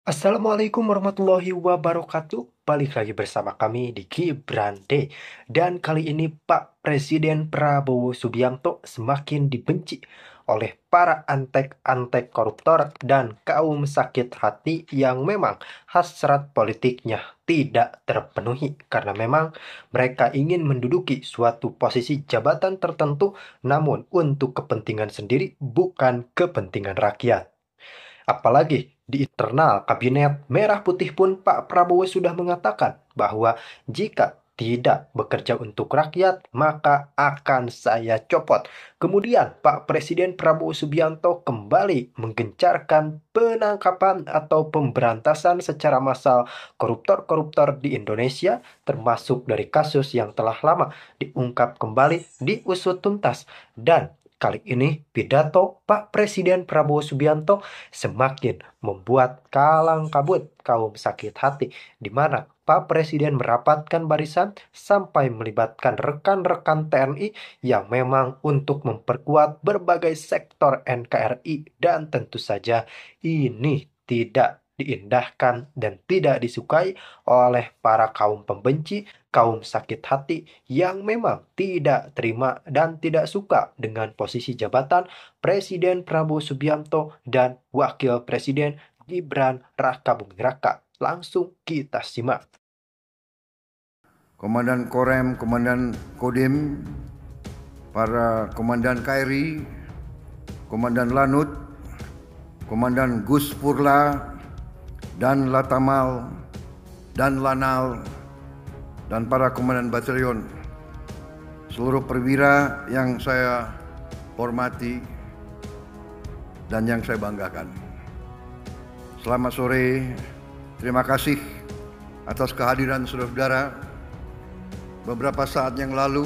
Assalamualaikum warahmatullahi wabarakatuh. Balik lagi bersama kami di Gibran Day. Dan kali ini Pak Presiden Prabowo Subianto semakin dibenci oleh para antek-antek koruptor dan kaum sakit hati yang memang hasrat politiknya tidak terpenuhi karena memang mereka ingin menduduki suatu posisi jabatan tertentu namun untuk kepentingan sendiri bukan kepentingan rakyat. Apalagi di internal kabinet merah putih pun Pak Prabowo sudah mengatakan bahwa jika tidak bekerja untuk rakyat, maka akan saya copot. Kemudian Pak Presiden Prabowo Subianto kembali menggencarkan penangkapan atau pemberantasan secara massal koruptor-koruptor di Indonesia, termasuk dari kasus yang telah lama diungkap kembali, diusut tuntas. Dan kali ini pidato Pak Presiden Prabowo Subianto semakin membuat kalang kabut kaum sakit hati, di mana Pak Presiden merapatkan barisan sampai melibatkan rekan-rekan TNI yang memang untuk memperkuat berbagai sektor NKRI dan tentu saja ini tidak diindahkan dan tidak disukai oleh para kaum pembenci, kaum sakit hati yang memang tidak terima dan tidak suka dengan posisi jabatan Presiden Prabowo Subianto dan Wakil Presiden Gibran Raka Buming Raka. Langsung kita simak. Komandan Korem, Komandan Kodim, para Komandan KRI, Komandan Lanut, Komandan Gus Purla, dan Latamal, dan Lanal, dan para Komandan Batalion, seluruh perwira yang saya hormati dan yang saya banggakan. Selamat sore, terima kasih atas kehadiran saudara-saudara. Beberapa saat yang lalu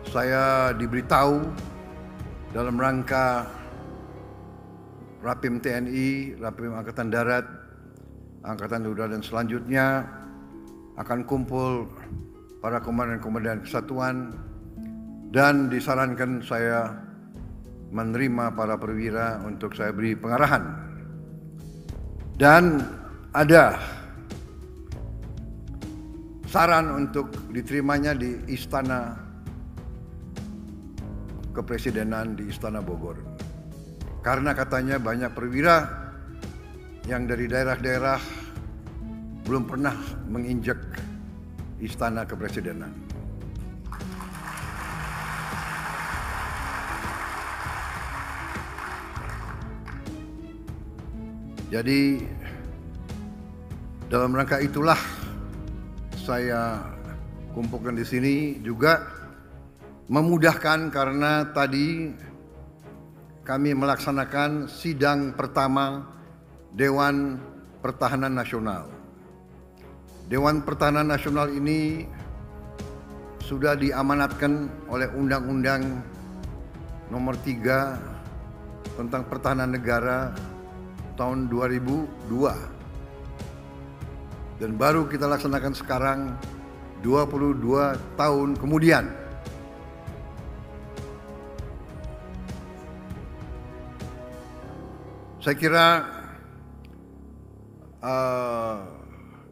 saya diberitahu dalam rangka Rapim TNI, Rapim Angkatan Darat, Angkatan Udara dan selanjutnya akan kumpul para komandan-komandan kesatuan dan disarankan saya menerima para perwira untuk saya beri pengarahan. Dan ada saran untuk diterimanya di Istana Kepresidenan di Istana Bogor. Karena katanya banyak perwira yang dari daerah-daerah belum pernah menginjak Istana Kepresidenan. Jadi dalam rangka itulah saya kumpulkan di sini juga memudahkan karena tadi kami melaksanakan sidang pertama Dewan Pertahanan Nasional. Dewan Pertahanan Nasional ini sudah diamanatkan oleh Undang-Undang Nomor 3 tentang Pertahanan Negara tahun 2002. Dan baru kita laksanakan sekarang 22 tahun kemudian. Saya kira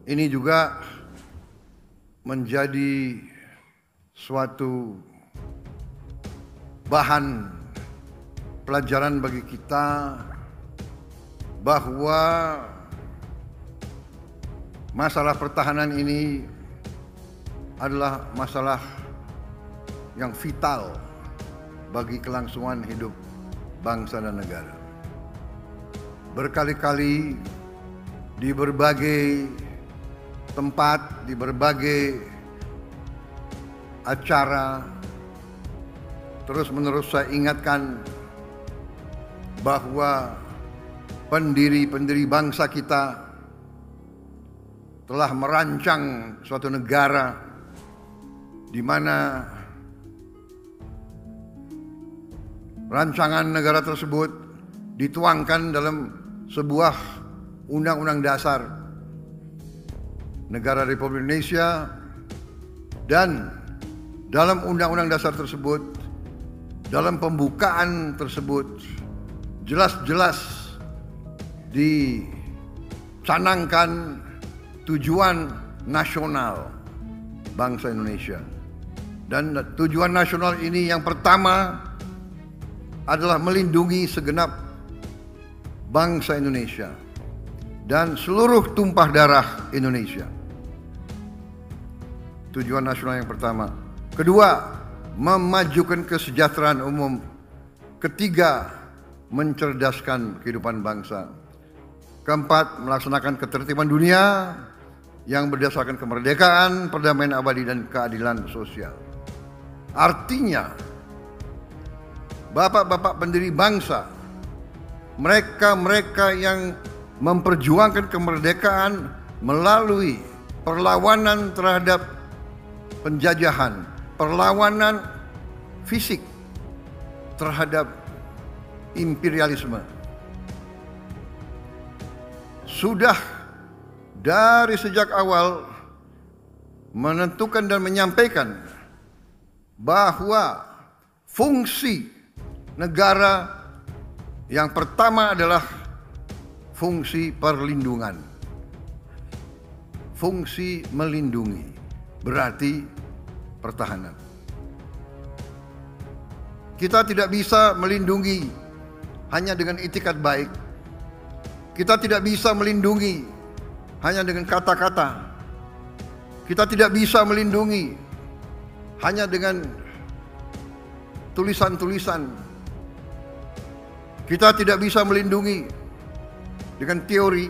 ini juga menjadi suatu bahan pelajaran bagi kita bahwa masalah pertahanan ini adalah masalah yang vital bagi kelangsungan hidup bangsa dan negara. Berkali-kali di berbagai tempat, di berbagai acara, terus-menerus saya ingatkan bahwa pendiri-pendiri bangsa kita telah merancang suatu negara di mana rancangan negara tersebut dituangkan dalam sebuah undang-undang dasar negara Republik Indonesia, dan dalam undang-undang dasar tersebut, dalam pembukaan tersebut jelas-jelas canangkan tujuan nasional bangsa Indonesia. Dan tujuan nasional ini yang pertama adalah melindungi segenap bangsa Indonesia dan seluruh tumpah darah Indonesia. Tujuan nasional yang pertama. Kedua, memajukan kesejahteraan umum. Ketiga, mencerdaskan kehidupan bangsa. Keempat, melaksanakan ketertiban dunia yang berdasarkan kemerdekaan, perdamaian abadi, dan keadilan sosial. Artinya, bapak-bapak pendiri bangsa, mereka-mereka yang memperjuangkan kemerdekaan melalui perlawanan terhadap penjajahan, perlawanan fisik terhadap imperialisme, sudah dari sejak awal menentukan dan menyampaikan bahwa fungsi negara yang pertama adalah fungsi perlindungan. Fungsi melindungi berarti pertahanan. Kita tidak bisa melindungi hanya dengan itikat baik. Kita tidak bisa melindungi hanya dengan kata-kata. Kita tidak bisa melindungi hanya dengan tulisan-tulisan. Kita tidak bisa melindungi dengan teori.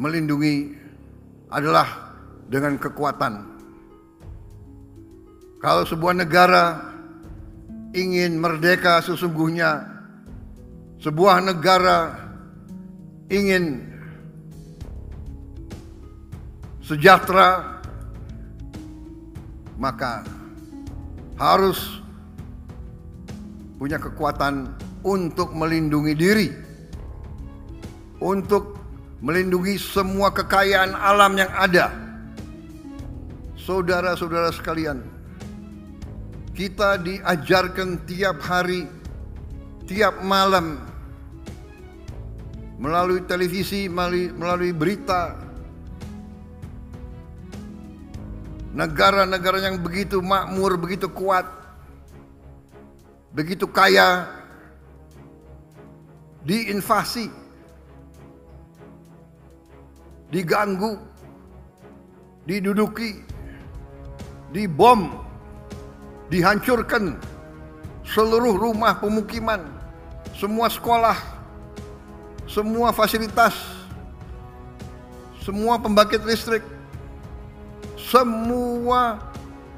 Melindungi adalah dengan kekuatan. Kalau sebuah negara ingin merdeka sesungguhnya, sebuah negara ingin sejahtera, maka harus punya kekuatan untuk melindungi diri, untuk melindungi semua kekayaan alam yang ada. Saudara-saudara sekalian, kita diajarkan tiap hari, tiap malam, melalui televisi, melalui berita, negara-negara yang begitu makmur, begitu kuat, begitu kaya, diinvasi, diganggu, diduduki, dibom, dihancurkan seluruh rumah pemukiman, semua sekolah, semua fasilitas, semua pembangkit listrik, semua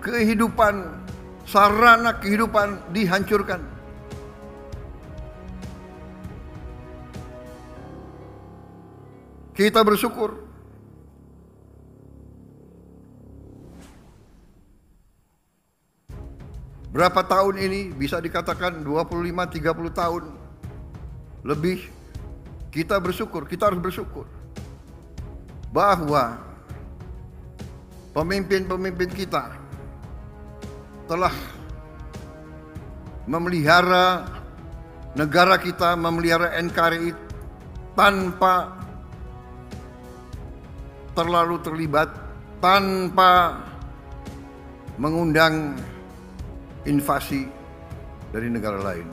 kehidupan, sarana kehidupan dihancurkan. Kita bersyukur berapa tahun ini, bisa dikatakan 25-30 tahun lebih, kita bersyukur, kita harus bersyukur bahwa pemimpin-pemimpin kita telah memelihara negara kita, memelihara NKRI tanpa terlalu terlibat, tanpa mengundang invasi dari negara lain.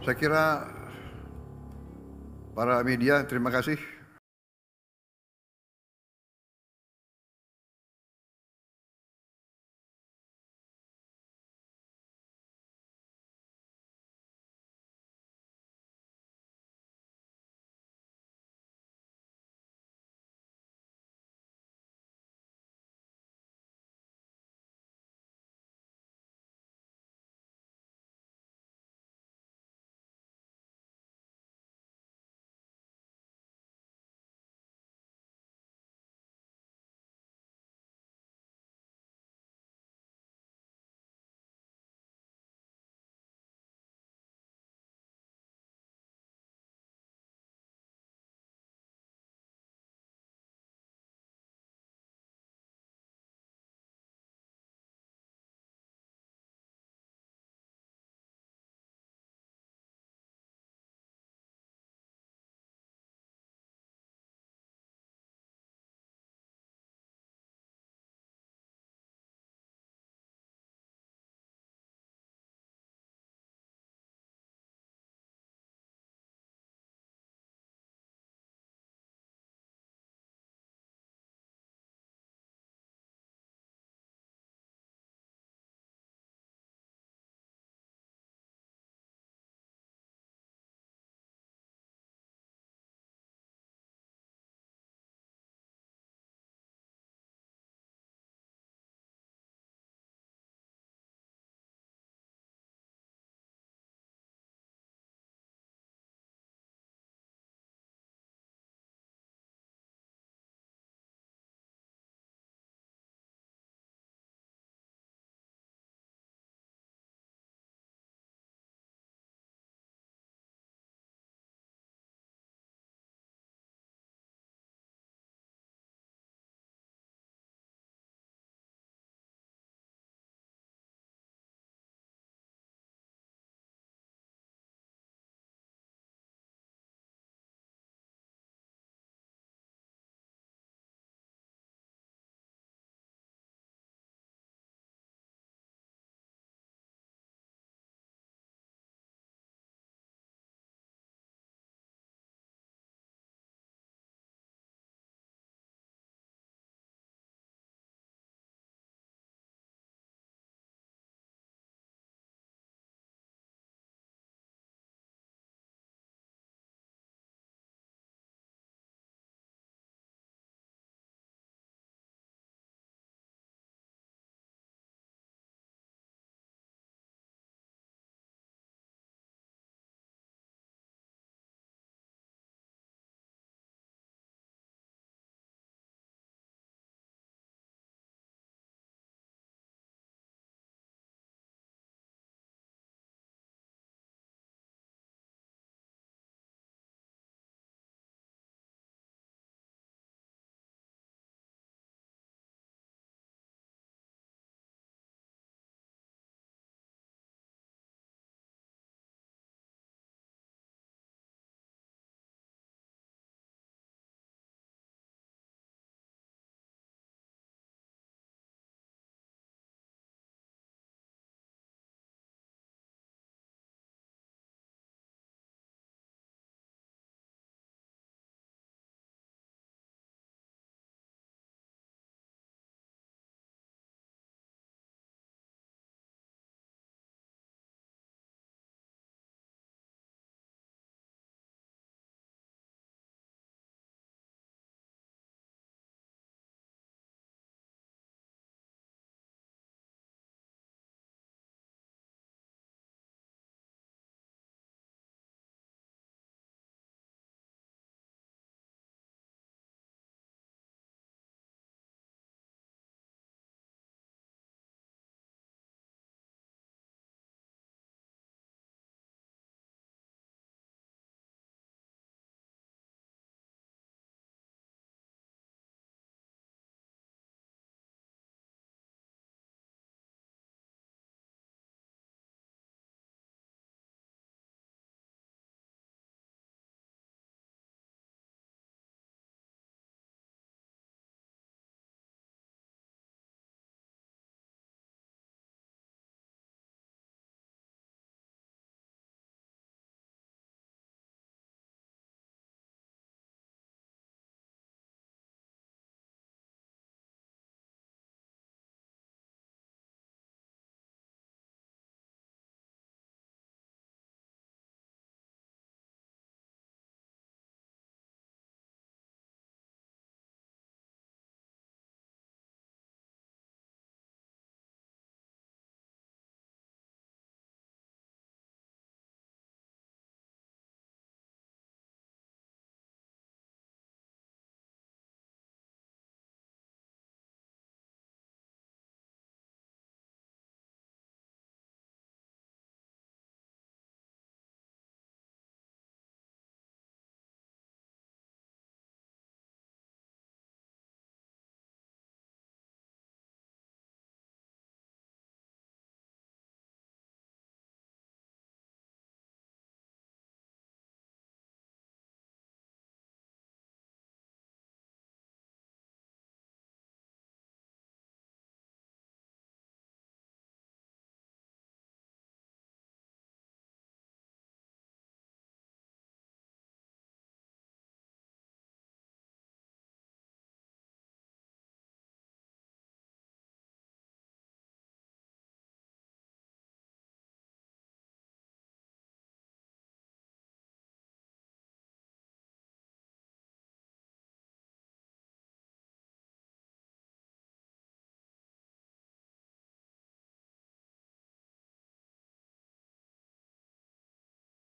Saya kira para media, terima kasih